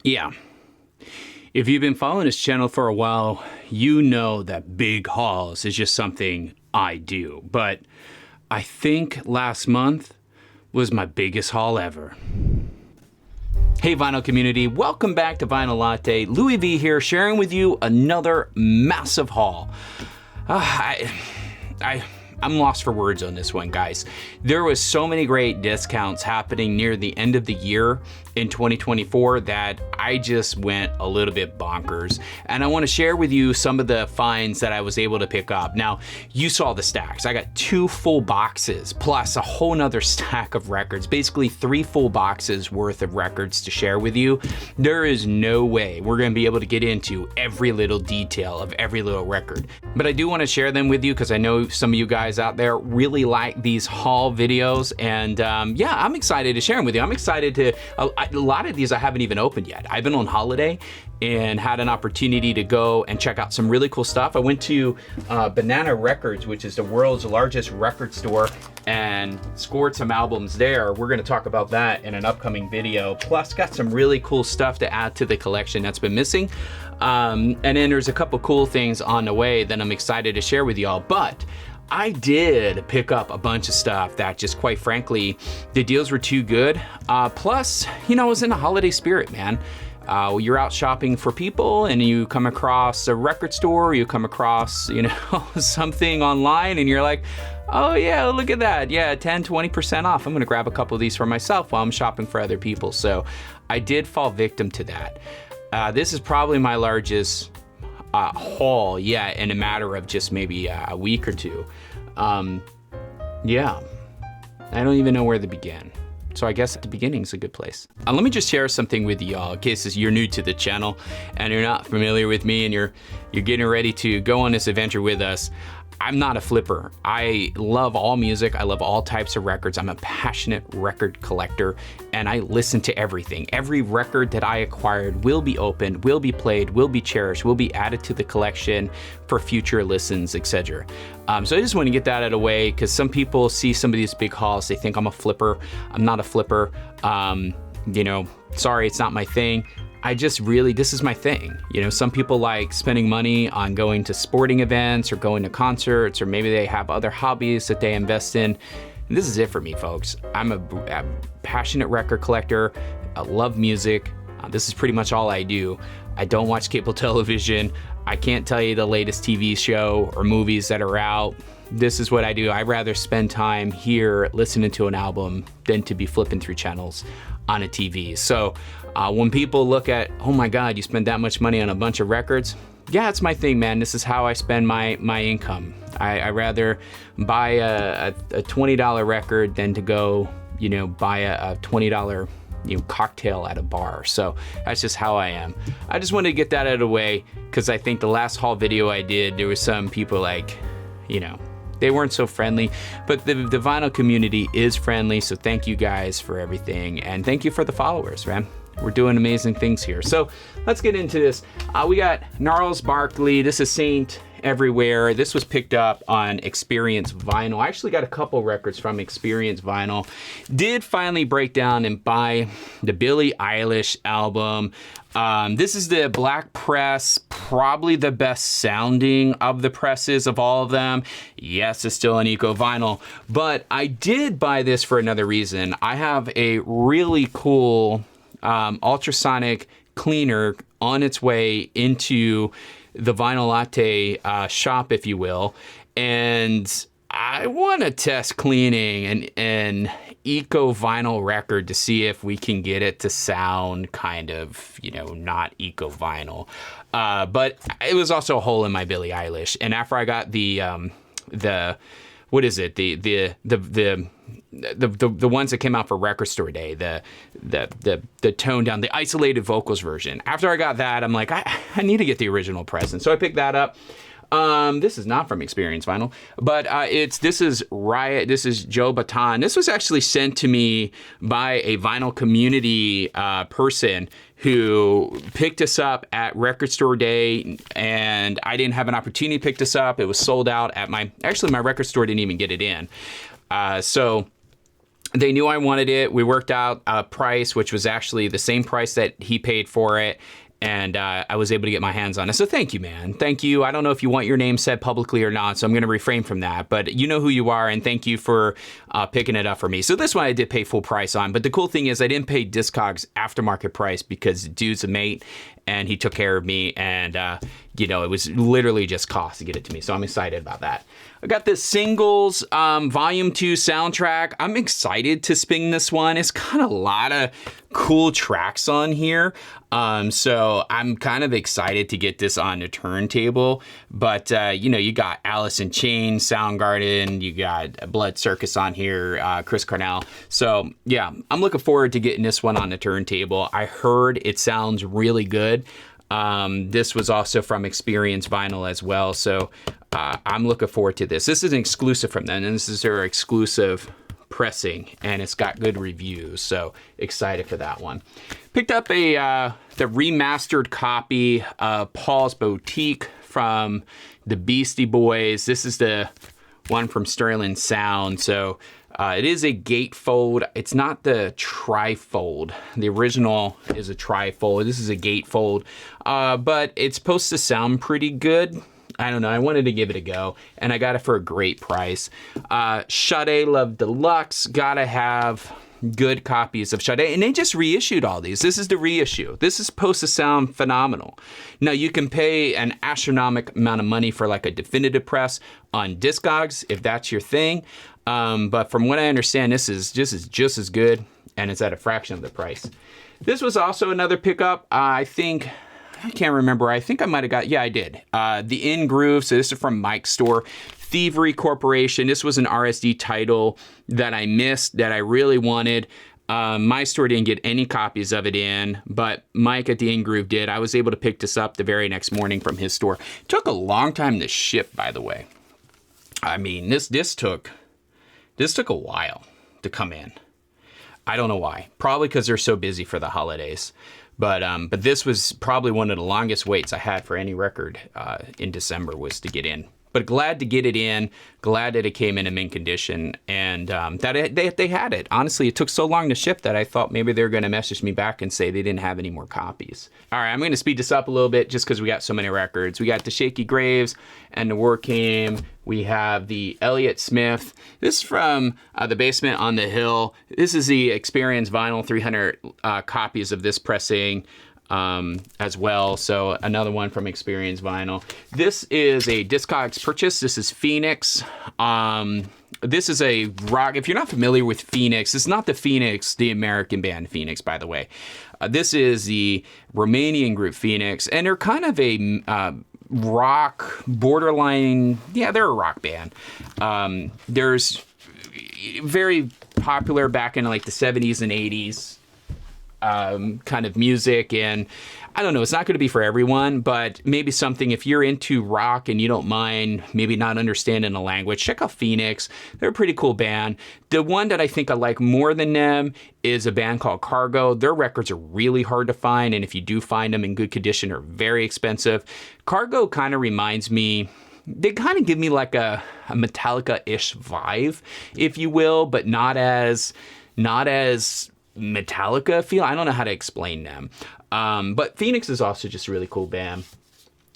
Yeah. If you've been following this channel for a while, you know that big hauls is just something I do. But I think last month was my biggest haul ever. Hey vinyl community, welcome back to Vinyl Latte. Louis V here, sharing with you another massive haul. I'm lost for words on this one, guys. There was so many great discounts happening near the end of the year in 2024 that I just went a little bit bonkers. And I want to share with you some of the finds that I was able to pick up. Now, you saw the stacks. I got 2 full boxes plus a whole nother stack of records, basically 3 full boxes worth of records to share with you. There is no way we're going to be able to get into every little detail of every little record. But I do want to share them with you because I know some of you guys out there really like these haul videos, and yeah, I'm excited to share them with you. I'm excited to, a lot of these I haven't even opened yet. I've been on holiday and had an opportunity to go and check out some really cool stuff. I went to Banana Records, which is the world's largest record store, and scored some albums there. We're gonna talk about that in an upcoming video. Plus got some really cool stuff to add to the collection that's been missing. And then there's a couple cool things on the way that I'm excited to share with y'all. But I did pick up a bunch of stuff that just, quite frankly, the deals were too good. Plus, you know, I was in a holiday spirit, man. You're out shopping for people and you come across a record store, you come across, you know, something online and you're like, oh yeah, look at that. Yeah, 10, 20% off. I'm gonna grab a couple of these for myself while I'm shopping for other people. So I did fall victim to that. This is probably my largest haul, yeah, in a matter of just maybe a week or two. Yeah, I don't even know where to begin. So I guess the beginning is a good place. Let me just share something with y'all in case you're new to the channel and you're not familiar with me and you're getting ready to go on this adventure with us. I'm not a flipper. I love all music. I love all types of records. I'm a passionate record collector and I listen to everything. Every record that I acquired will be opened, will be played, will be cherished, will be added to the collection for future listens, etc. So I just want to get that out of the way because some people see some of these big hauls, they think I'm a flipper. I'm not a flipper. You know, sorry, it's not my thing. I just really, this is my thing. You know, some people like spending money on going to sporting events or going to concerts, or maybe they have other hobbies that they invest in. And this is it for me, folks. I'm a passionate record collector. I love music. This is pretty much all I do. I don't watch cable television. I can't tell you the latest TV show or movies that are out. This is what I do. I'd rather spend time here listening to an album than to be flipping through channels on a TV. So when people look at, oh my God, you spend that much money on a bunch of records. Yeah, it's my thing, man. This is how I spend my income. I rather buy a $20 record than to go, you know, buy a $20 cocktail at a bar. So that's just how I am. I just wanted to get that out of the way because I think the last haul video I did, there was some people like, you know, they weren't so friendly, but the vinyl community is friendly. So thank you guys for everything. And thank you for the followers, man. We're doing amazing things here. So let's get into this. We got Gnarls Barkley. This is Saint Everywhere. This was picked up on Experience Vinyl. I actually got a couple records from Experience Vinyl. Did finally break down and buy the Billie Eilish album. This is the black press, probably the best sounding of the presses of all of them. Yes, it's still an eco vinyl, but I did buy this for another reason. I have a really cool ultrasonic cleaner on its way into the Vinyl Latte shop, if you will, and I want to test cleaning an eco vinyl record to see if we can get it to sound kind of, you know, not eco vinyl. But it was also a hole in my Billie Eilish. And after I got the what is it? The ones that came out for Record Store Day, the toned down, the isolated vocals version. After I got that, I'm like, I need to get the original present. So I picked that up. This is not from Experience Vinyl, but this is Riot. This is Joe Baton. This was actually sent to me by a vinyl community person who picked us up at Record Store Day, and I didn't have an opportunity to pick this up. It was sold out at my record store didn't even get it in. So They knew I wanted it. We worked out a price, which was actually the same price that he paid for it. And I was able to get my hands on it. So thank you, man. Thank you. I don't know if you want your name said publicly or not, so I'm going to refrain from that. But you know who you are, and thank you for picking it up for me. So this one I did pay full price on. But the cool thing is I didn't pay Discogs aftermarket price because the dude's a mate, and he took care of me. And, you know, it was literally just cost to get it to me. So I'm excited about that. I got this Singles Volume 2 soundtrack. I'm excited to spin this one. It's got a lot of cool tracks on here. So I'm kind of excited to get this on the turntable. But, you know, you got Alice in Chains, Soundgarden, you got Blood Circus on here, Chris Cornell. So, yeah, I'm looking forward to getting this one on the turntable. I heard it sounds really good. This was also from Experience Vinyl as well. So I'm looking forward to this. This is an exclusive from them, and this is their exclusive pressing, and it's got good reviews. So excited for that one. Picked up the remastered copy of Paul's Boutique from the Beastie Boys. This is the one from Sterling Sound. So it is a gatefold. It's not the trifold. The original is a trifold. This is a gatefold, but it's supposed to sound pretty good. I don't know. I wanted to give it a go, and I got it for a great price. Sade Love Deluxe. Gotta have good copies of Sade, and they just reissued all these. This is the reissue. This is supposed to sound phenomenal. Now, you can pay an astronomical amount of money for like a definitive press on Discogs if that's your thing. But from what I understand, this is just as good, and it's at a fraction of the price. This was also another pickup. I can't remember. I think I might have got, yeah, I did. The In Groove. So this is from Mike's store. Thievery Corporation. This was an RSD title that I missed that I really wanted. My store didn't get any copies of it in, but Mike at the In Groove did. I was able to pick this up the very next morning from his store. It took a long time to ship, by the way. I mean, this took a while to come in. I don't know why. Probably because they're so busy for the holidays. But this was probably one of the longest waits I had for any record in December was to get in. But glad to get it in, glad that it came in mint condition, and that they had it. Honestly, it took so long to ship that I thought maybe they were going to message me back and say they didn't have any more copies. All right, I'm going to speed this up a little bit just because we got so many records. We got the Shaky Graves and the War Came. We have the Elliott Smith. This is from the Basement on the Hill. This is the Experience Vinyl, 300 copies of this pressing. As well. So another one from Experience Vinyl. This is a Discogs purchase. This is Phoenix. This is a rock. If you're not familiar with Phoenix, it's not the Phoenix, the American band Phoenix, by the way. This is the Romanian group Phoenix, and they're kind of a rock borderline. Yeah, they're a rock band. There's very popular back in like the 70s and 80s. Kind of music, and I don't know, it's not going to be for everyone, but maybe something if you're into rock and you don't mind maybe not understanding the language, check out Phoenix. They're a pretty cool band. The one that I think I like more than them is a band called Cargo. Their records are really hard to find, and if you do find them in good condition, are very expensive. Cargo kind of reminds me, they kind of give me like a Metallica-ish vibe, if you will, but not as Metallica feel. I don't know how to explain them. But Phoenix is also just a really cool band.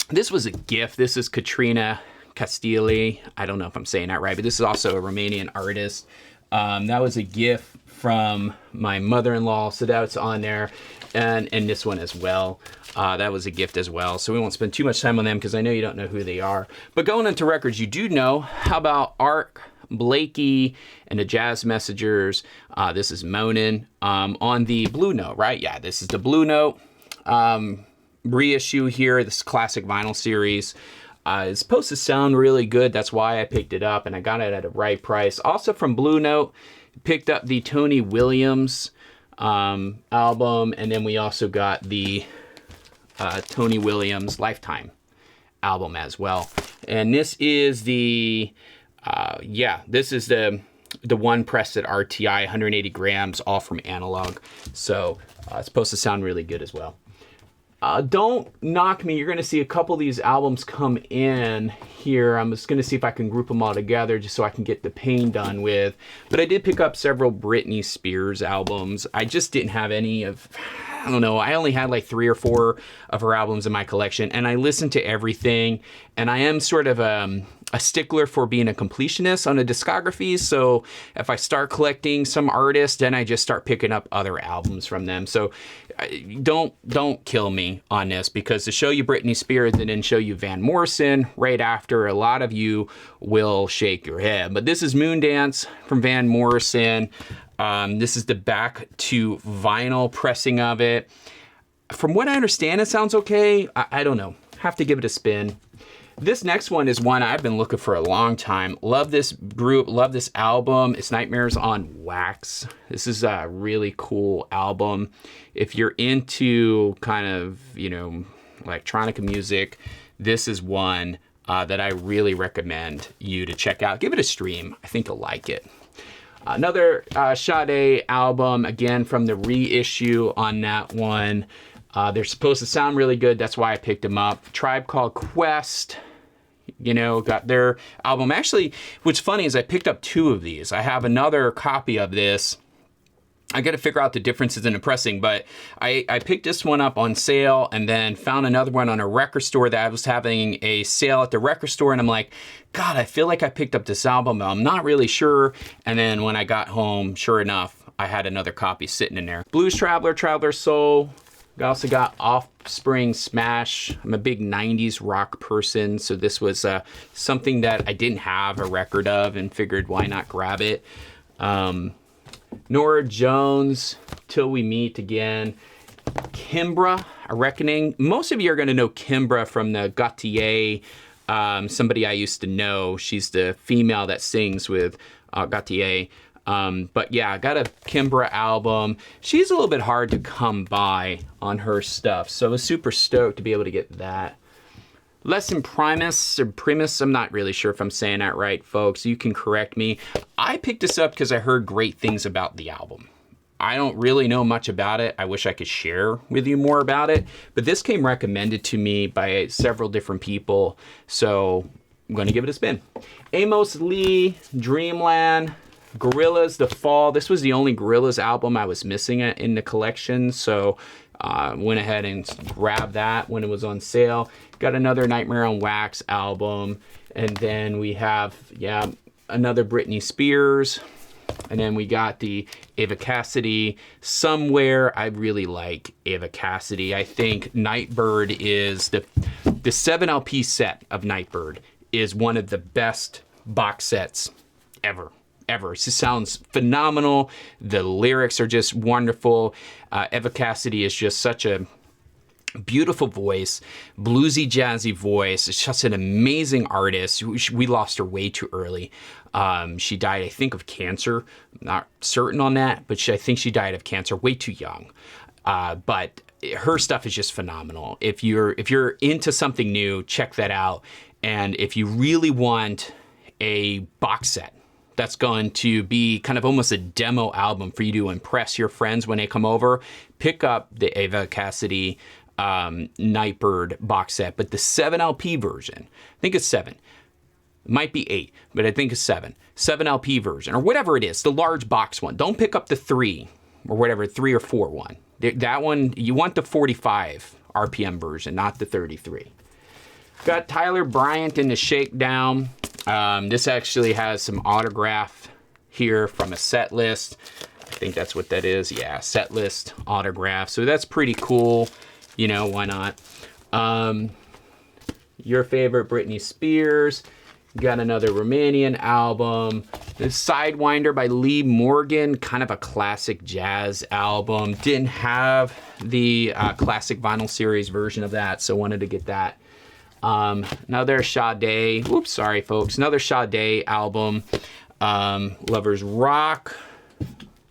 This was a gift. This is Katrina Castilli. I don't know if I'm saying that right, but this is also a Romanian artist. That was a gift from my mother-in-law, so that's on there. And this one as well. That was a gift as well. So we won't spend too much time on them because I know you don't know who they are. But going into records you do know, how about Art Blakey and the Jazz Messengers? This is Moanin' on the Blue Note, right? Yeah, this is the Blue Note reissue here, this classic vinyl series. It's supposed to sound really good. That's why I picked it up, and I got it at a right price. Also from Blue Note, picked up the Tony Williams album, and then we also got the Tony Williams Lifetime album as well. And this is the this is the one pressed at RTI, 180 grams, all from analog. So it's supposed to sound really good as well. Don't knock me. You're going to see a couple of these albums come in here. I'm just going to see if I can group them all together just so I can get the pain done with. But I did pick up several Britney Spears albums. I just didn't have any of, I don't know, I only had like 3 or 4 of her albums in my collection, and I listened to everything. And I am sort of a stickler for being a completionist on a discography. So if I start collecting some artist, then I just start picking up other albums from them. So don't kill me on this, because to show you Britney Spears and then show you Van Morrison right after, a lot of you will shake your head. But this is Moondance from Van Morrison. This is the back to vinyl pressing of it. From what I understand, it sounds okay. I don't know. Have to give it a spin. This next one is one I've been looking for a long time. Love this group, love this album. It's Nightmares on Wax. This is a really cool album. If you're into kind of, you know, electronica music, this is one that I really recommend you to check out. Give it a stream. I think you'll like it. Another Sade album, again from the reissue on that one. They're supposed to sound really good. That's why I picked them up. Tribe Called Quest, you know, got their album. Actually, what's funny is I picked up 2 of these. I have another copy of this. I got to figure out the differences in the pressing, but I picked this one up on sale and then found another one on a record store that I was having a sale at the record store. And I'm like, God, I feel like I picked up this album, but I'm not really sure. And then when I got home, sure enough, I had another copy sitting in there. Blues Traveler, Traveler Soul. I also got Offspring Smash. I'm a big 90s rock person, so this was something that I didn't have a record of and figured why not grab it. Norah Jones, Till We Meet Again. Kimbra, A Reckoning. Most of you are going to know Kimbra from the Gautier, somebody I used to know. She's the female that sings with Gautier. But yeah, I got a Kimbra album. She's a little bit hard to come by on her stuff, so I was super stoked to be able to get that. Lesson Primus, or Primus, I'm not really sure if I'm saying that right, folks. You can correct me. I picked this up because I heard great things about the album. I don't really know much about it. I wish I could share with you more about it, but this came recommended to me by several different people, so I'm going to give it a spin. Amos Lee, Dreamland. Gorillaz, The Fall. This was the only Gorillaz album I was missing in the collection, so went ahead and grabbed that when it was on sale. Got another Nightmare on Wax album, and then we have, yeah, another Britney Spears, and then we got the Ava Cassidy. Somewhere I really like Ava Cassidy. I think Nightbird is the 7 LP set of Nightbird is one of the best box sets ever. It just sounds phenomenal. The lyrics are just wonderful. Ava Cassidy is just such a beautiful voice, bluesy, jazzy voice. It's just an amazing artist. We lost her way too early. She died, I think, of cancer. I'm not certain on that, but I think she died of cancer way too young. But her stuff is just phenomenal. If you're into something new, check that out. And if you really want a box set that's going to be kind of almost a demo album for you to impress your friends when they come over, pick up the Ava Cassidy Nightbird box set, but the 7 LP version. I think it's 7. It might be 8, but I think it's 7. 7 LP version, or whatever it is, the large box one. Don't pick up the 3, or whatever, 3 or 4 one. That one, you want the 45 RPM version, not the 33. Got Tyler Bryant in the Shakedown. This actually has some autograph here from a set list. I think that's what that is. Yeah, set list autograph. So that's pretty cool. You know, why not? Your favorite Britney Spears. Got another Romanian album. The Sidewinder by Lee Morgan, kind of a classic jazz album. Didn't have the classic vinyl series version of that, so wanted to get that. Another Sade, oops, sorry folks, another Sade album, Lovers Rock.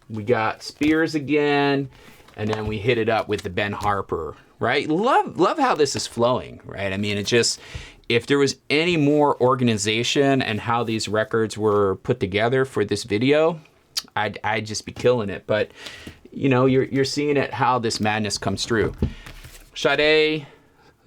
We got Spears again, and then we hit it up with the Ben Harper, right? Love how this is flowing, right? I mean, it just, if there was any more organization and how these records were put together for this video, I'd just be killing it. But, you know, you're seeing it, how this madness comes through. Sade,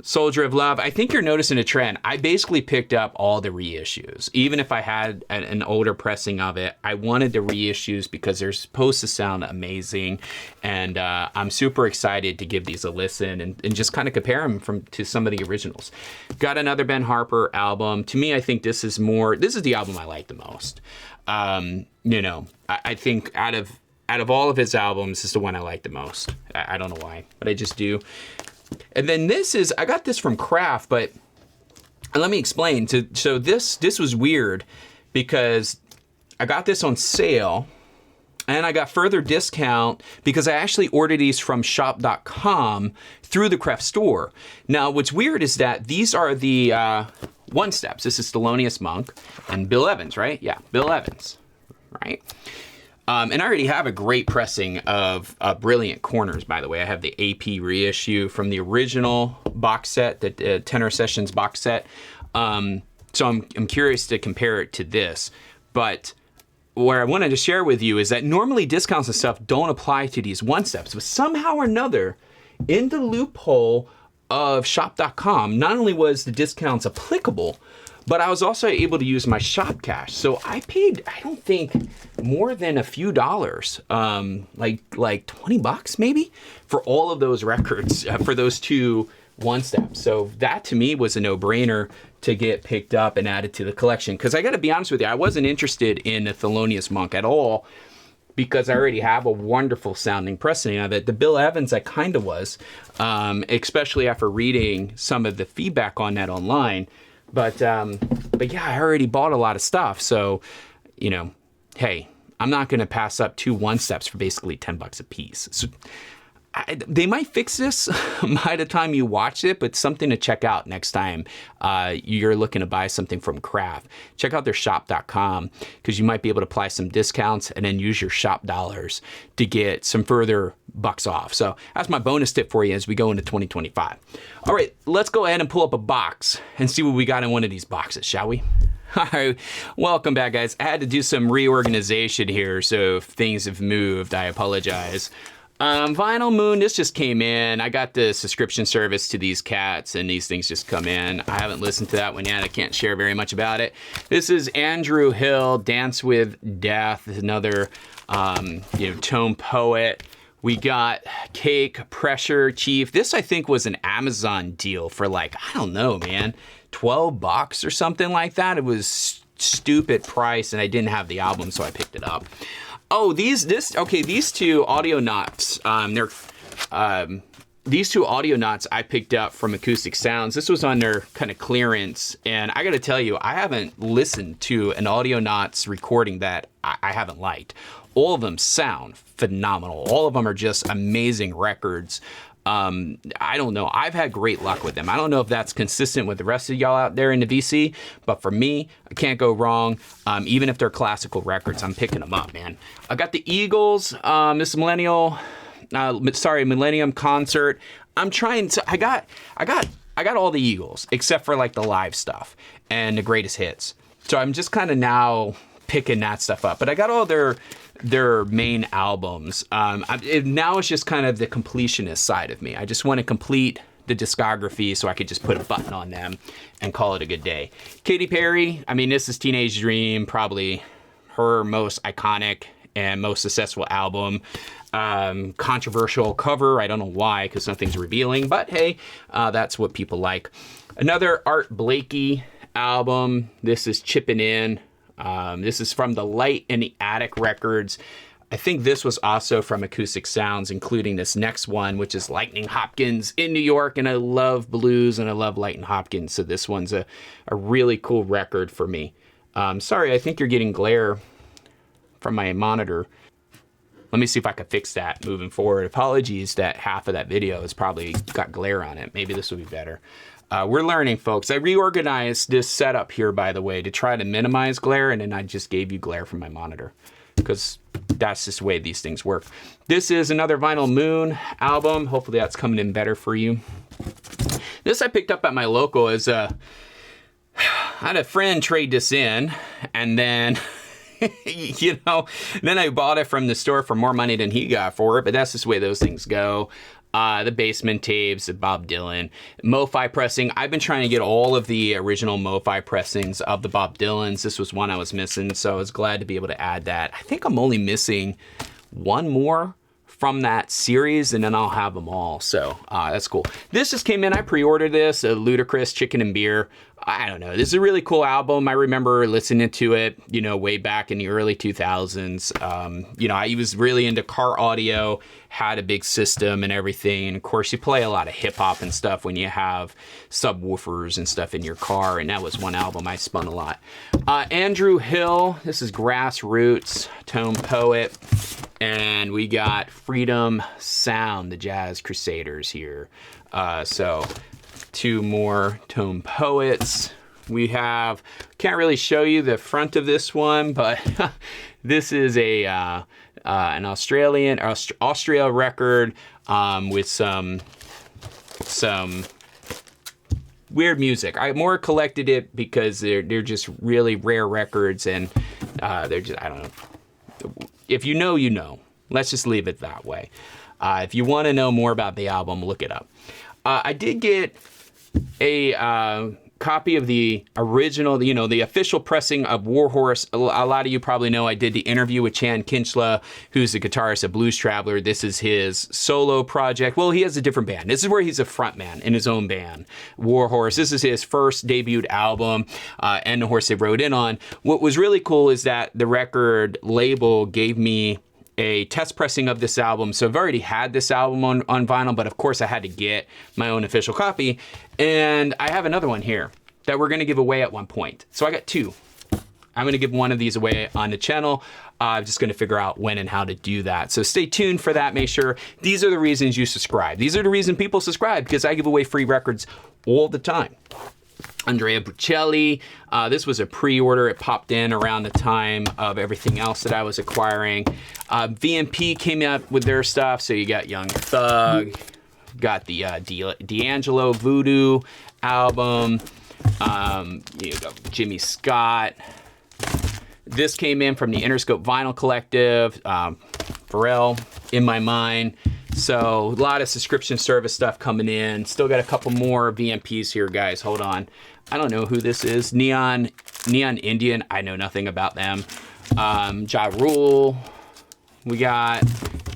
Soldier of Love. I think you're noticing a trend. I basically picked up all the reissues. Even if I had an older pressing of it, I wanted the reissues because they're supposed to sound amazing. And I'm super excited to give these a listen and just kind of compare them to some of the originals. Got another Ben Harper album. To me, I think this is the album I like the most. You know, I think out of all of his albums, this is the one I like the most. I don't know why, but I just do. And then I got this from Craft, but let me explain. So this was weird because I got this on sale and I got further discount because I actually ordered these from shop.com through the Craft store. Now, what's weird is that these are the one steps. This is Thelonious Monk and Bill Evans, right? Yeah, Bill Evans, right? And I already have a great pressing of Brilliant Corners, by the way. I have the AP reissue from the original box set, the Tenor Sessions box set. So I'm curious to compare it to this. But what I wanted to share with you is that normally discounts and stuff don't apply to these one steps. But somehow or another, in the loophole of shop.com, not only was the discounts applicable, but I was also able to use my shop cash. So I paid, I don't think, more than a few dollars, like $20 maybe, for all of those records, for those two one steps. So that to me was a no-brainer to get picked up and added to the collection. Because I got to be honest with you, I wasn't interested in the Thelonious Monk at all because I already have a wonderful sounding pressing of it. The Bill Evans, I kind of was, especially after reading some of the feedback on that online. But yeah, I already bought a lot of stuff. So, you know, hey, I'm not going to pass up two one steps for basically $10 a piece. So they might fix this by the time you watch it, but something to check out next time you're looking to buy something from Craft. Check out their shop.com because you might be able to apply some discounts and then use your shop dollars to get some further bucks off. So that's my bonus tip for you as we go into 2025. All right, let's go ahead and pull up a box and see what we got in one of these boxes, shall we? All right, welcome back, guys. I had to do some reorganization here, so if things have moved, I apologize. Vinyl Moon, this just came in. I got the subscription service to these cats and these things just come in. I haven't listened to that one yet. I can't share very much about it. This is Andrew Hill, Dance with Death, another tone poet. We got Cake, Pressure, Chief. This I think was an Amazon deal for like, I don't know, man, $12 or something like that. It was stupid price and I didn't have the album, so I picked it up. Oh, these two Audio-Nauts, these two Audio-Nauts I picked up from Acoustic Sounds. This was on their kind of clearance, and I gotta tell you, I haven't listened to an Audio-Nauts recording that I haven't liked. All of them sound phenomenal. All of them are just amazing records. I don't know. I've had great luck with them. I don't know if that's consistent with the rest of y'all out there in the VC, but for me, I can't go wrong. Even if they're classical records, I'm picking them up, man. I got the Eagles, this Millennium Concert. I'm trying to, I got all the Eagles except for like the live stuff and the greatest hits. So I'm just kind of now picking that stuff up, but I got all their main albums. Now it's just kind of the completionist side of me. I just want to complete the discography so I could just put a button on them and call it a good day. Katy Perry, I mean, this is Teenage Dream, probably her most iconic and most successful album. Controversial cover, I don't know why, because nothing's revealing, but hey, that's what people like. Another Art Blakey album, this is Chippin' In. This is from the Light in the Attic records. I think this was also from Acoustic Sounds, including this next one, which is Lightning Hopkins in New York. And I love blues and I love Lightning Hopkins. So this one's a really cool record for me. Sorry, I think you're getting glare from my monitor. Let me see if I can fix that moving forward. Apologies that half of that video has probably got glare on it. Maybe this will be better. We're learning, folks. I reorganized this setup here, by the way, to try to minimize glare, and then I just gave you glare from my monitor because that's just the way these things work. This is another Vinyl Moon album. Hopefully that's coming in better for you. This I picked up at my local as I had a friend trade this in, and then you know, then I bought it from the store for more money than he got for it, but that's just the way those things go. The Basement tapes, the Bob Dylan, MoFi pressing. I've been trying to get all of the original MoFi pressings of the Bob Dylans. This was one I was missing, so I was glad to be able to add that. I think I'm only missing one more from that series, and then I'll have them all. So that's cool. This just came in. I pre-ordered this, Ludacris Chicken and Beer. I don't know. This is a really cool album. I remember listening to it, you know, way back in the early 2000s. You know, I was really into car audio, had a big system and everything. And of course, you play a lot of hip hop and stuff when you have subwoofers and stuff in your car. And that was one album I spun a lot. Andrew Hill, this is Grassroots, Tone Poet. And we got Freedom Sound, the Jazz Crusaders here. So two more Tone Poets. We have, can't really show you the front of this one, but this is a an Austria record with some weird music. I more collected it because they're just really rare records, and they're just, I don't know. If you know, you know. Let's just leave it that way. If you want to know more about the album, look it up. I did get a copy of the original, you know, the official pressing of Warhorse. A lot of you probably know I did the interview with Chan Kinchla, who's the guitarist of Blues Traveler. This is his solo project. Well, he has a different band. This is where he's a frontman in his own band, Warhorse. This is his first debuted album, and the horse they rode in on. What was really cool is that the record label gave me a test pressing of this album. So I've already had this album on vinyl, but of course I had to get my own official copy. And I have another one here that we're gonna give away at one point. So I got two. I'm gonna give one of these away on the channel. I'm just gonna figure out when and how to do that. So stay tuned for that. Make sure, these are the reasons you subscribe. These are the reason people subscribe, because I give away free records all the time. Andrea Bocelli, this was a pre-order. It popped in around the time of everything else that I was acquiring. VMP came out with their stuff, so you got Young Thug, got the D'Angelo Voodoo album, you got Jimmy Scott. This came in from the Interscope Vinyl Collective, Pharrell, In My Mind. So a lot of subscription service stuff coming in. Still got a couple more VMPs here, guys. Hold on. I don't know who this is. Neon Indian. I know nothing about them. Ja Rule. We got,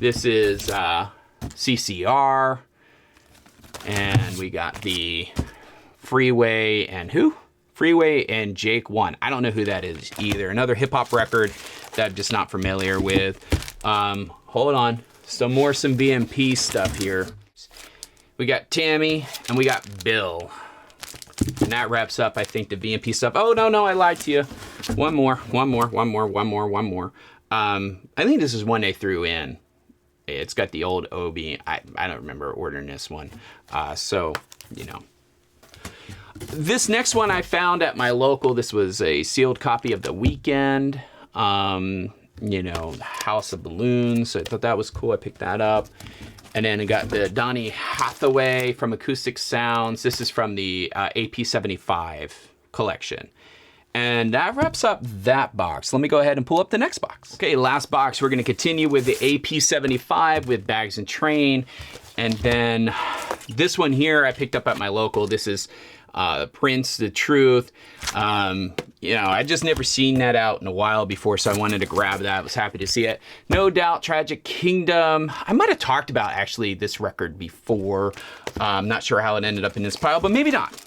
this is CCR. And we got the Freeway and who? Freeway and Jake One. I don't know who that is either. Another hip hop record that I'm just not familiar with. Hold on. Some VMP stuff here. We got Tammy and we got Bill. And that wraps up, I think, the VMP stuff. Oh, no, I lied to you. One more. I think this is one they threw in. It's got the old Obi. I don't remember ordering this one. So, you know. This next one I found at my local. This was a sealed copy of The Weeknd. You know, House of Balloons. So I thought that was cool. I picked that up. And then I got the Donny Hathaway from Acoustic Sounds. This is from the AP75 collection. And that wraps up that box. Let me go ahead and pull up the next box. Okay, last box. We're going to continue with the AP75 with Bags and Train. And then this one here I picked up at my local. This is Prince, The Truth. You know, I just never seen that out in a while before, so I wanted to grab that. I was happy to see it. No Doubt, Tragic Kingdom. I might have talked about actually this record before. I'm not sure how it ended up in this pile, but maybe not.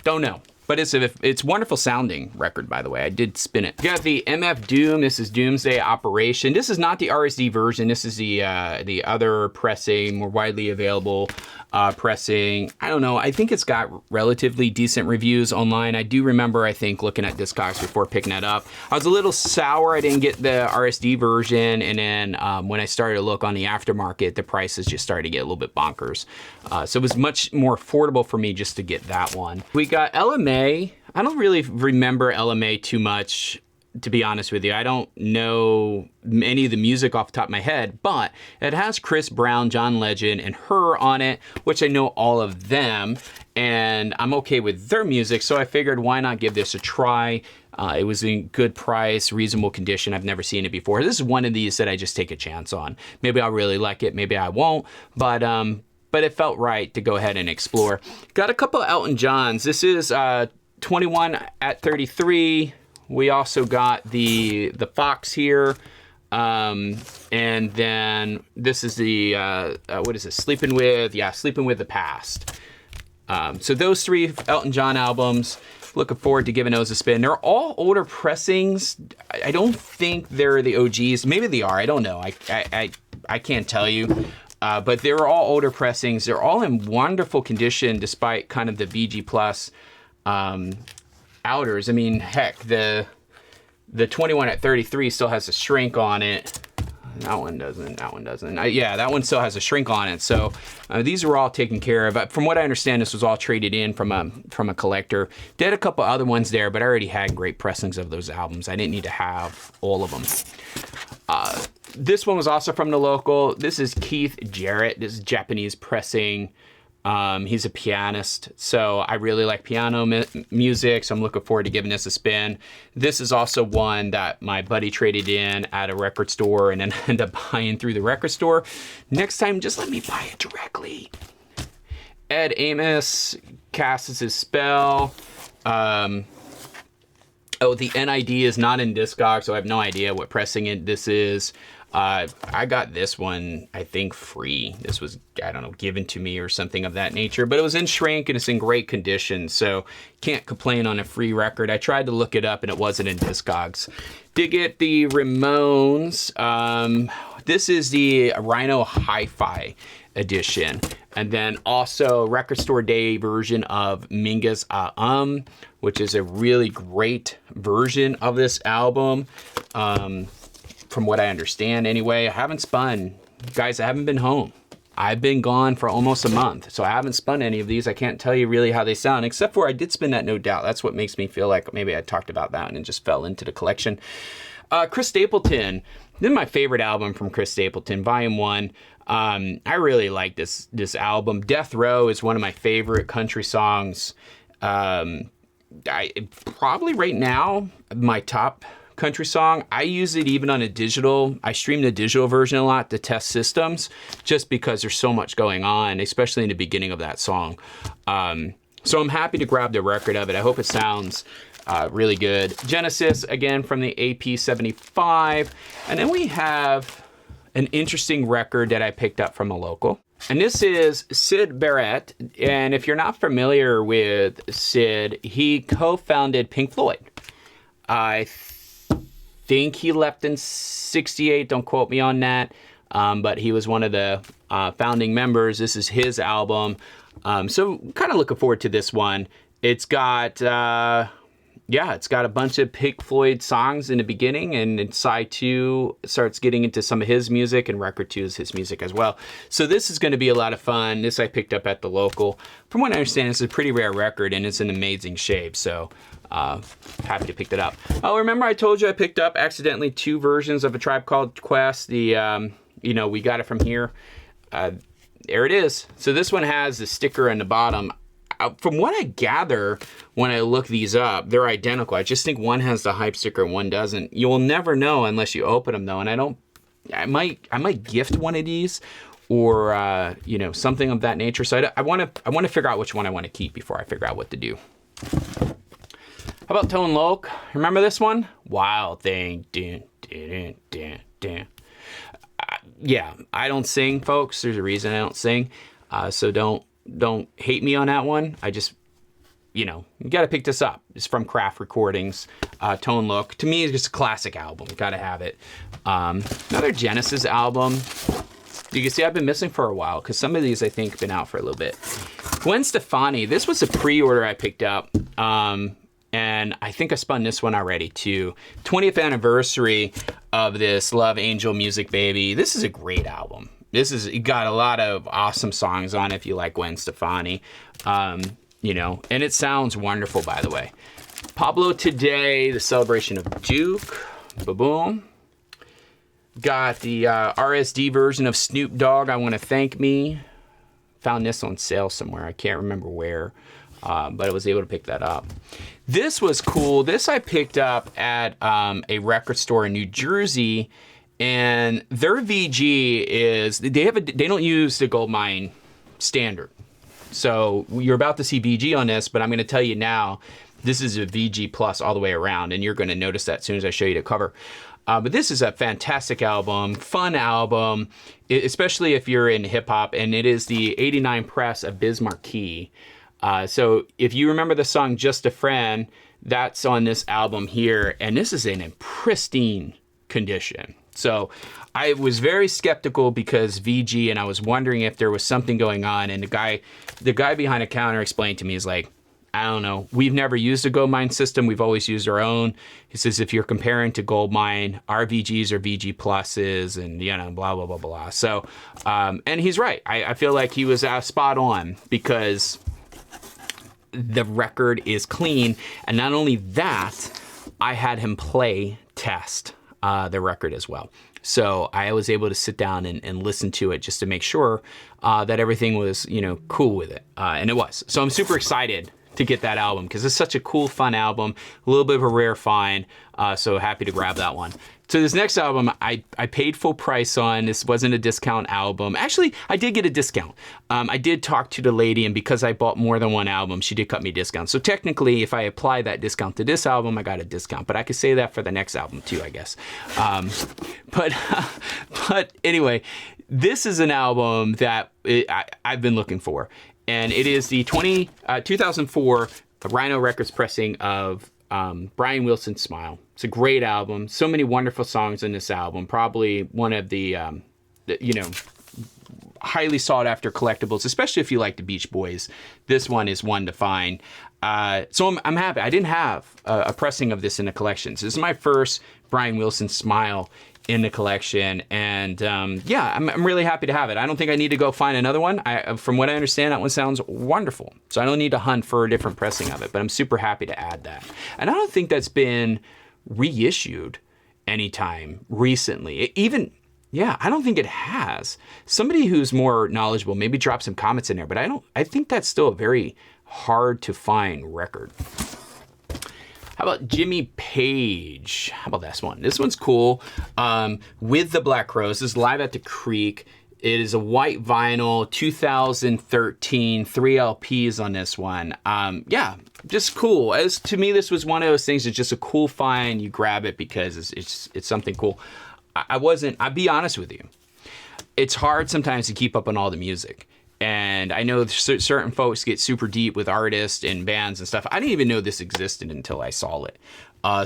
Don't know. But it's wonderful sounding record, by the way. I did spin it. You got the MF Doom. This is Doomsday Operation. This is not the RSD version. This is the other pressing, more widely available pressing. I don't know. I think it's got relatively decent reviews online. I do remember, I think, looking at Discogs before picking that up. I was a little sour. I didn't get the RSD version. And then when I started to look on the aftermarket, the prices just started to get a little bit bonkers. So it was much more affordable for me just to get that one. We got LMA. I don't really remember LMA too much. to be honest with you. I don't know any of the music off the top of my head, but it has Chris Brown, John Legend, and Her on it, which I know all of them, and I'm okay with their music, so I figured why not give this a try. It was in good price, reasonable condition. I've never seen it before. This is one of these that I just take a chance on. Maybe I'll really like it, maybe I won't, but it felt right to go ahead and explore. Got a couple of Elton Johns. This is 21 at 33. We also got the Fox here. And then this is the, what is this? Sleeping With the Past. So those 3 Elton John albums, looking forward to giving those a spin. They're all older pressings. I don't think they're the OGs. Maybe they are, I don't know. I can't tell you. But they're all older pressings. They're all in wonderful condition despite kind of the VG Plus outers. I mean, heck, the 21 at 33 still has a shrink on it. That one doesn't, yeah, that one still has a shrink on it. So these were all taken care of. From what I understand, this was all traded in from a collector. Did a couple other ones there, but I already had great pressings of those albums. I didn't need to have all of them. This one was also from the local. This is Keith Jarrett. This is Japanese pressing. He's a pianist, so I really like piano music, so I'm looking forward to giving this a spin. This is also one that my buddy traded in at a record store and then ended up buying through the record store. Next time, just let me buy it directly. Ed Amos casts his spell. Oh, the NID is not in Discogs, so I have no idea what pressing this is. I got this one, I think, free. This was, I don't know, given to me or something of that nature, but it was in shrink and it's in great condition, so can't complain on a free record. I tried to look it up and it wasn't in Discogs. Did get the Ramones. This is the Rhino Hi-Fi edition. And then also Record Store Day version of Mingus which is a really great version of this album. From what I understand anyway. I haven't spun. Guys, I haven't been home. I've been gone for almost a month, so I haven't spun any of these. I can't tell you really how they sound, except for I did spin that No Doubt. That's what makes me feel like maybe I talked about that and it just fell into the collection. Chris Stapleton. This is my favorite album from Chris Stapleton, Volume 1. I really like this album. Death Row is one of my favorite country songs. Probably right now, my top country song. I use it even on a digital. I stream the digital version a lot to test systems just because there's so much going on, especially in the beginning of that song. So I'm happy to grab the record of it. I hope it sounds really good. Genesis, again, from the AP75. And then we have an interesting record that I picked up from a local. And this is Syd Barrett. And if you're not familiar with Syd, he co-founded Pink Floyd. I think he left in 68, don't quote me on that, but he was one of the founding members. This is his album, so kind of looking forward to this one. It's got it's got a bunch of Pink Floyd songs in the beginning, and in side 2 starts getting into some of his music, and record 2 is his music as well. So this is going to be a lot of fun. This I picked up at the local. From what I understand, it's a pretty rare record, and it's in amazing shape, so happy to pick that up. Oh, remember I told you I picked up accidentally 2 versions of A Tribe Called Quest. The, we got it from here. There it is. So this one has the sticker on the bottom. From what I gather when I look these up, they're identical. I just think one has the hype sticker and one doesn't. You will never know unless you open them though, and I might gift one of these or something of that nature. So I want to figure out which one I want to keep before I figure out what to do. How about Tone Loc? Remember this one? Wild Thing. Dun, dun, dun, dun. Yeah, I don't sing, folks. There's a reason I don't sing. So don't hate me on that one. I just, you gotta pick this up. It's from Craft Recordings, Tone Loc. To me, it's just a classic album. Gotta have it. Another Genesis album. You can see I've been missing for a while because some of these I think have been out for a little bit. Gwen Stefani. This was a pre-order I picked up. And I think I spun this one already too. 20th anniversary of this Love Angel Music Baby. This is a great album. It got a lot of awesome songs on it if you like Gwen Stefani. And it sounds wonderful, by the way. Pablo Today, the celebration of Duke. Ba-boom. Got the RSD version of Snoop Dogg, I Want to Thank Me. Found this on sale somewhere. I can't remember where, but I was able to pick that up. This was cool. This I picked up at a record store in New Jersey, and their VG is, they don't use the Goldmine standard. So you're about to see VG on this, but I'm going to tell you now, this is a VG plus all the way around, and you're going to notice that as soon as I show you the cover. But this is a fantastic album, fun album, especially if you're in hip hop, and it is the '89 press of Biz Markie. So if you remember the song Just a Friend, that's on this album here, and this is in pristine condition. So I was very skeptical because VG, and I was wondering if there was something going on, and the guy behind the counter explained to me, he's like, I don't know. We've never used a Goldmine system. We've always used our own. He says, if you're comparing to Goldmine, our VGs are VG pluses and, blah, blah, blah, blah. So, and he's right. I feel like he was spot on because the record is clean. And not only that, I had him play test the record as well. So I was able to sit down and listen to it just to make sure that everything was, cool with it. And it was. So I'm super excited to get that album because it's such a cool, fun album, a little bit of a rare find. So happy to grab that one. So this next album, I paid full price on. This wasn't a discount album. Actually, I did get a discount. I did talk to the lady, and because I bought more than one album, she did cut me a discount. So technically, if I apply that discount to this album, I got a discount. But I could say that for the next album too, I guess. But anyway, this is an album that I've been looking for. And it is the 2004 Rhino Records pressing of Brian Wilson's Smile. It's a great album. So many wonderful songs in this album. Probably one of the highly sought after collectibles, especially if you like the Beach Boys. This one is one to find. So I'm happy. I didn't have a pressing of this in the collection. So this is my first Brian Wilson Smile in the collection, and I'm really happy to have it. I don't think I need to go find another one. From what I understand, that one sounds wonderful. So I don't need to hunt for a different pressing of it, but I'm super happy to add that. And I don't think that's been reissued anytime recently. I don't think it has. Somebody who's more knowledgeable, maybe drop some comments in there, but I think that's still a very hard to find record. How about Jimmy Page? How about this one? This one's cool. With the Black Crowes. This is live at the Creek. It is a white vinyl, 2013, 3 LPs on this one. Just cool. To me, this was one of those things that's just a cool find. You grab it because it's something cool. I'll be honest with you. It's hard sometimes to keep up on all the music. And I know certain folks get super deep with artists and bands and stuff. I didn't even know this existed until I saw it.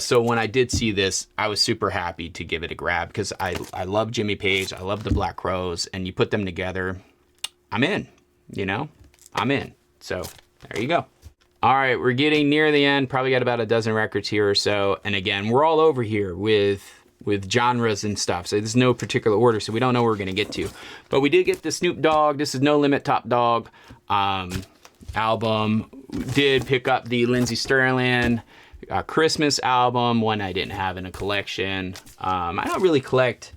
So when I did see this, I was super happy to give it a grab because I love Jimmy Page. I love the Black Crowes. And you put them together, I'm in, I'm in. So there you go. All right, we're getting near the end. Probably got about a dozen records here or so. And again, we're all over here with genres and stuff. So there's no particular order, so we don't know where we're going to get to. But we did get the Snoop Dogg. This is No Limit Top Dog album. We did pick up the Lindsey Sterling Christmas album, one I didn't have in a collection. I don't really collect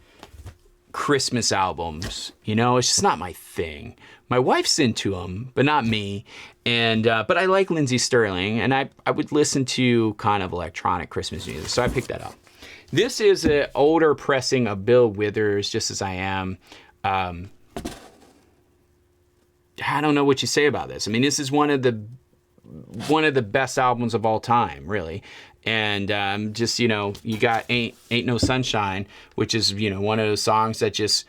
Christmas albums. It's just not my thing. My wife's into them, but not me. And but I like Lindsey Sterling, and I would listen to kind of electronic Christmas music, so I picked that up. This is an older pressing of Bill Withers, Just As I Am. I don't know what you say about this. I mean, this is one of the best albums of all time, really. And you got Ain't No Sunshine, which is, one of those songs that just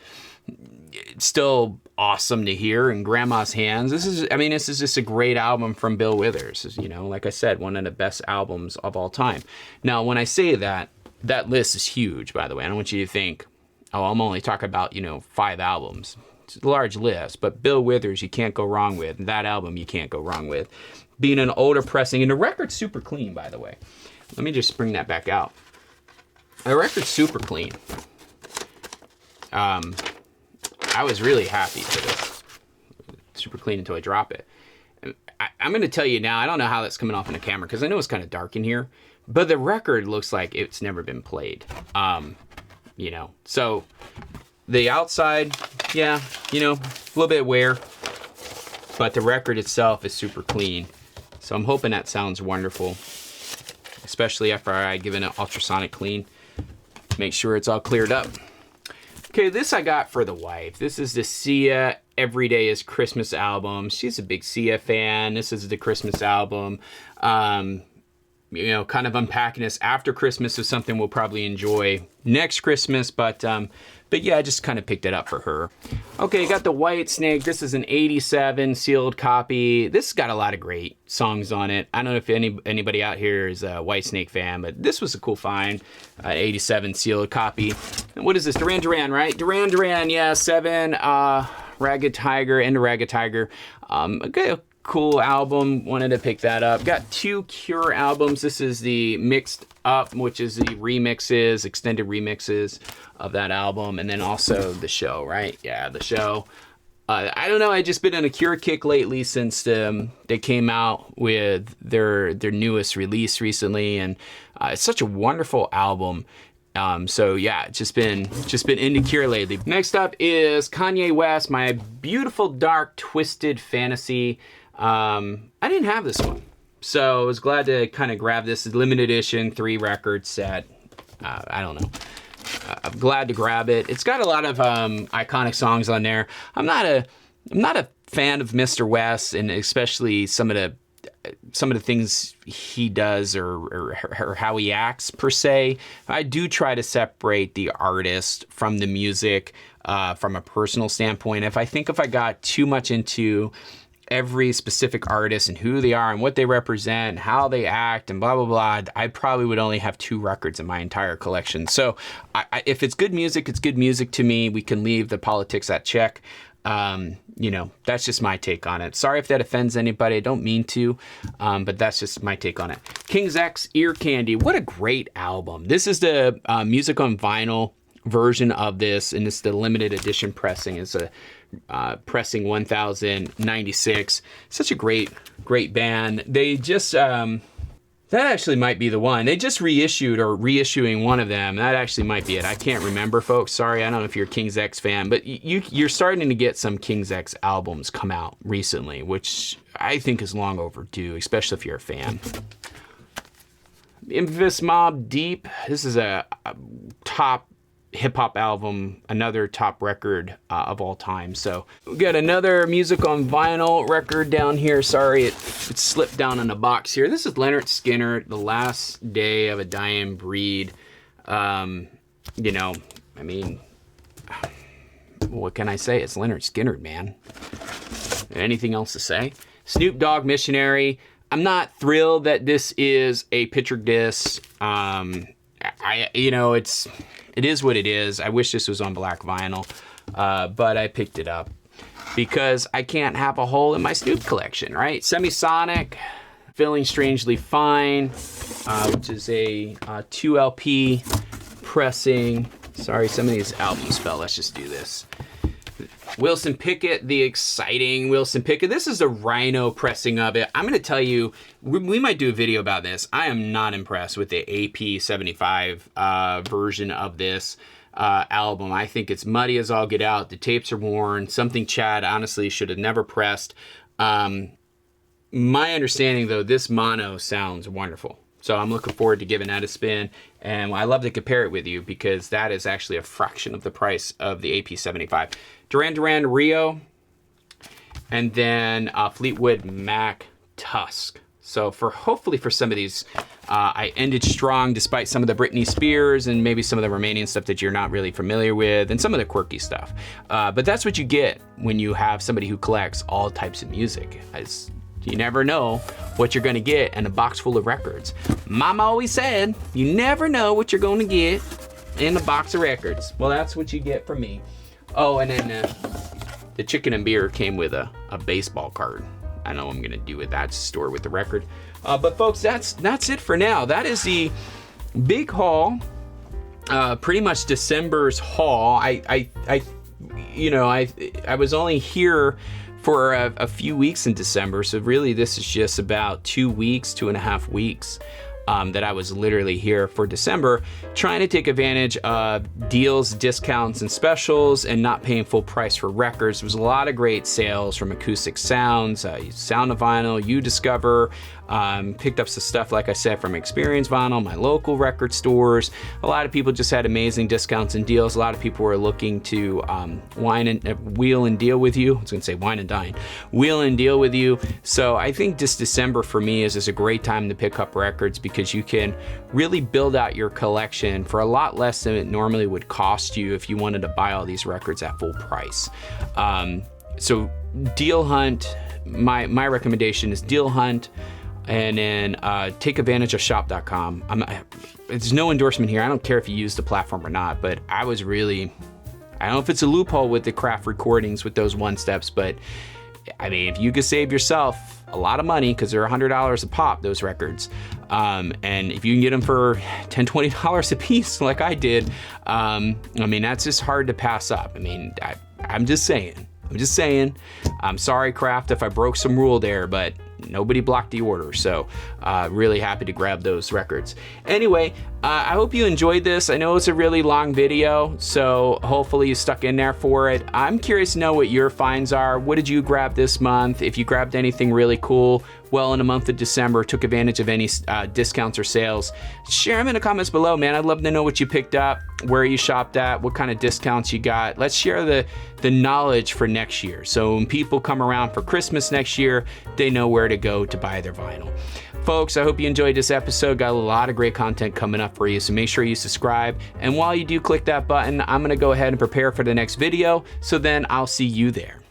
still awesome to hear in grandma's hands. This is just a great album from Bill Withers. Like I said, one of the best albums of all time. Now, when I say that list is huge, by the way. I don't want you to think, I'm only talking about, 5 albums. It's a large list, but Bill Withers, you can't go wrong with. And that album, you can't go wrong with. Being an older pressing, and the record's super clean, by the way. Let me just bring that back out. The record's super clean. I was really happy for this. Super clean until I drop it. I'm going to tell you now, I don't know how that's coming off in the camera because I know it's kind of dark in here, but the record looks like it's never been played. You know, so the outside, yeah, you know, a little bit wear, but the record itself is super clean. So I'm hoping that sounds wonderful, especially after I give it an ultrasonic clean. Make sure it's all cleared up. Okay, this I got for the wife. This is the Sia Every Day is Christmas album. She's a big Sia fan. This is the Christmas album. You know, kind of unpacking this after Christmas is something we'll probably enjoy next Christmas, but yeah, I just kind of picked it up for her. Okay, got the White Snake. This is an 87 sealed copy. This has got a lot of great songs on it. I don't know if anybody out here is a White Snake fan, but this was a cool find. 87 sealed copy. And what is this? Duran Duran, right? Duran Duran, yeah, 7. Ragged Tiger and Ragged Tiger. Okay, cool album. Wanted to pick that up. Got 2 Cure albums. This is the Mixed Up, which is the remixes, extended remixes of that album, and then also the Show, right? Yeah, the Show. I don't know. I just been on a Cure kick lately since they came out with their newest release recently, and it's such a wonderful album. So yeah, just been into Cure lately. Next up is Kanye West, My Beautiful Dark Twisted Fantasy. I didn't have this one, so I was glad to kind of grab this limited edition 3 record set. I don't know. I'm glad to grab it. It's got a lot of iconic songs on there. I'm not a fan of Mr. West, and especially some of the things he does or how he acts per se. I do try to separate the artist from the music from a personal standpoint. If I got too much into every specific artist and who they are and what they represent and how they act and blah, blah, blah, I probably would only have 2 records in my entire collection. So if it's good music, it's good music to me. We can leave the politics at check. You know, that's just my take on it. Sorry if that offends anybody. I don't mean to, but that's just my take on it. King's X, Ear Candy. What a great album. This is the music on vinyl version of this, and it's the limited edition pressing. It's a pressing 1096. Such a great band. They just that actually might be the one. They just reissued or reissuing one of them. That actually might be it. I can't remember, folks. Sorry, I don't know if you're a King's X fan, but you're starting to get some King's X albums come out recently, which I think is long overdue, especially if you're a fan. Infamous Mobb Deep. This is a top hip-hop album, another top record of all time. So we got another music on vinyl record down here. Sorry, it slipped down in a box here. This is Leonard Skinner, The Last Day of a Dying Breed. You know, I mean, what can I say? It's Leonard Skinner, man. Anything else to say? Snoop Dogg, Missionary. I'm not thrilled that this is a picture disc. You know, it is what it is. I wish this was on black vinyl, but I picked it up because I can't have a hole in my Snoop collection, right? Semisonic, Feeling Strangely Fine, which is a 2 LP pressing. Sorry, some of these albums spell. Let's just do this. Wilson Pickett, the exciting Wilson Pickett. This is a Rhino pressing of it. I'm going to tell you, we might do a video about this. I am not impressed with the AP75 version of this album. I think it's muddy as all get out. The tapes are worn. Something Chad honestly should have never pressed. My understanding, though, this mono sounds wonderful. So I'm looking forward to giving that a spin. And I love to compare it with you because that is actually a fraction of the price of the AP75. Duran Duran Rio. And then Fleetwood Mac Tusk. So hopefully for some of these, I ended strong despite some of the Britney Spears and maybe some of the Romanian stuff that you're not really familiar with and some of the quirky stuff. But that's what you get when you have somebody who collects all types of music. You never know what you're going to get in a box full of records. Mama always said, you never know what you're going to get in a box of records. Well, that's what you get from me. Oh, and then the chicken and beer came with a baseball card. I know what I'm going to do with that, store with the record. But folks, that's it for now. That is the big haul. Pretty much December's haul. I was only here for a few weeks in December. So really this is just about 2 weeks, 2.5 weeks. That I was literally here for December, trying to take advantage of deals, discounts, and specials, and not paying full price for records. There was a lot of great sales from Acoustic Sounds, Sound of Vinyl, You Discover, picked up some stuff, like I said, from Experience Vinyl, my local record stores. A lot of people just had amazing discounts and deals. A lot of people were looking to wheel and deal with you. I was gonna say wine and dine. Wheel and deal with you. So I think this December for me is a great time to pick up records, because you can really build out your collection for a lot less than it normally would cost you if you wanted to buy all these records at full price. So deal hunt, my recommendation is deal hunt, and then take advantage of shop.com. It's no endorsement here. I don't care if you use the platform or not, but I don't know if it's a loophole with the craft recordings with those one steps, but I mean, if you could save yourself a lot of money, because they're $100 a pop, those records, and if you can get them for $10, $20 a piece like I did, I mean, that's just hard to pass up. I mean, I'm just saying. I'm sorry, Craft, if I broke some rule there, but nobody blocked the order. So really happy to grab those records. Anyway, I hope you enjoyed this. I know it's a really long video, so hopefully you stuck in there for it. I'm curious to know what your finds are. What did you grab this month? If you grabbed anything really cool well in the month of December, took advantage of any discounts or sales, share them in the comments below, man. I'd love to know what you picked up, where you shopped at, what kind of discounts you got. Let's share the knowledge for next year. So when people come around for Christmas next year, they know where to go to buy their vinyl. Folks, I hope you enjoyed this episode. Got a lot of great content coming up for you, so make sure you subscribe. And while you do click that button, I'm gonna go ahead and prepare for the next video, so then I'll see you there.